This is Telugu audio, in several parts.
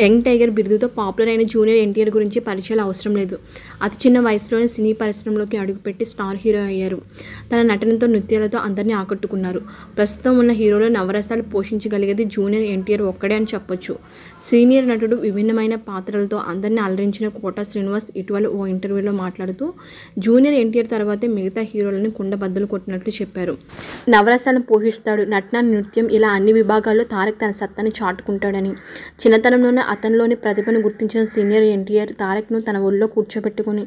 యంగ్ టైగర్ బిరుదుతో పాపులర్ అయిన జూనియర్ ఎన్టీఆర్ గురించి పరిచయాలు అవసరం లేదు. అతి చిన్న వయసులోనే సినీ పరిశ్రమలోకి అడుగుపెట్టి స్టార్ హీరో అయ్యారు. తన నటనతో, నృత్యాలతో అందరినీ ఆకట్టుకున్నారు. ప్రస్తుతం ఉన్న హీరోలో నవరసాలు పోషించగలిగేది జూనియర్ ఎన్టీఆర్ ఒక్కడే అని చెప్పొచ్చు. సీనియర్ నటుడు విభిన్నమైన పాత్రలతో అందరినీ అలరించిన కోట శ్రీనివాస్ ఇటీవల ఓ ఇంటర్వ్యూలో మాట్లాడుతూ జూనియర్ ఎన్టీఆర్ తర్వాతే మిగతా హీరోలను కుండబద్దలు కొట్టినట్లు చెప్పారు. నవరసాలను పోషిస్తాడు. నటన, నృత్యం ఇలా అన్ని విభాగాల్లో తారక్ తన సత్తాని చాటుకుంటాడని, చిన్నతనంలోనే అతనిలోని ప్రతిభను గుర్తించిన సీనియర్ ఎన్టీఆర్ తారక్ను తన ఒళ్ళో కూర్చోబెట్టుకుని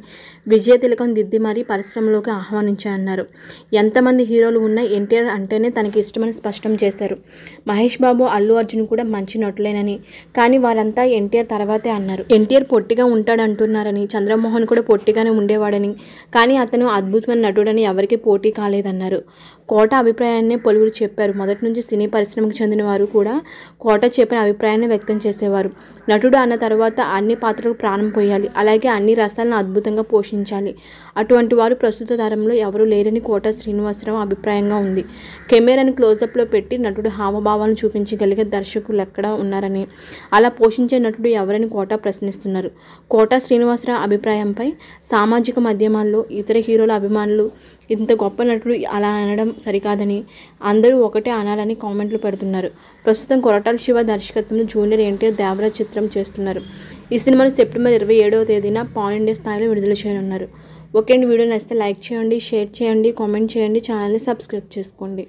విజయ తిలకం దిద్ది మరీ పరిశ్రమలోకి ఆహ్వానించారన్నారు. ఎంతమంది హీరోలు ఉన్నా ఎన్టీఆర్ అంటేనే తనకి ఇష్టమని స్పష్టం చేశారు. మహేష్ బాబు, అల్లు అర్జున్ కూడా మంచి నటులేనని, కానీ వారంతా ఎన్టీఆర్ తర్వాతే అన్నారు. ఎన్టీఆర్ పొట్టిగా ఉంటాడంటున్నారని, చంద్రమోహన్ కూడా పొట్టిగానే ఉండేవాడని, కానీ అతను అద్భుతమైన నటుడని ఎవరికీ పోటీ కాలేదన్నారు. కోట అభిప్రాయాన్నే పలువురు చెప్పారు. మొదటి నుంచి సినీ పరిశ్రమకు చెందిన వారు కూడా కోట చెప్పిన అభిప్రాయాన్ని వ్యక్తం చేసేవారు. నటుడు అన్న తర్వాత అన్ని పాత్రలకు ప్రాణం పోయాలి, అలాగే అన్ని రసాలను అద్భుతంగా పోషించాలి. అటువంటి వారు ప్రస్తుత తరంలో ఎవరూ లేరని కోట శ్రీనివాసరావు అభిప్రాయంగా ఉంది. కెమెరాని క్లోజప్లో పెట్టి నటుడు హావభావాలను చూపించగలిగే దర్శకులు ఎక్కడ ఉన్నారని, అలా పోషించే నటుడు ఎవరని కోట ప్రశ్నిస్తున్నారు. కోట శ్రీనివాసరావు అభిప్రాయంపై సామాజిక మాధ్యమాల్లో ఇతర హీరోల అభిమానులు ఇంత గొప్ప నటుడు అలా అనడం సరికాదని, అందరూ ఒకటే అనాలని కామెంట్లు పెడుతున్నారు. ప్రస్తుతం కొరటాల శివ దర్శకత్వంలో జూనియర్ ఎన్టీఆర్ దేవరాజ్ చిత్రం చేస్తున్నారు. ఈ సినిమాను సెప్టెంబర్ 27వ తేదీన పాన్ ఇండియా స్థాయిలో విడుదల చేయనున్నారు. ఓకే అండి, వీడియో నచ్చితే లైక్ చేయండి, షేర్ చేయండి, కామెంట్ చేయండి, ఛానల్ని సబ్స్క్రైబ్ చేసుకోండి.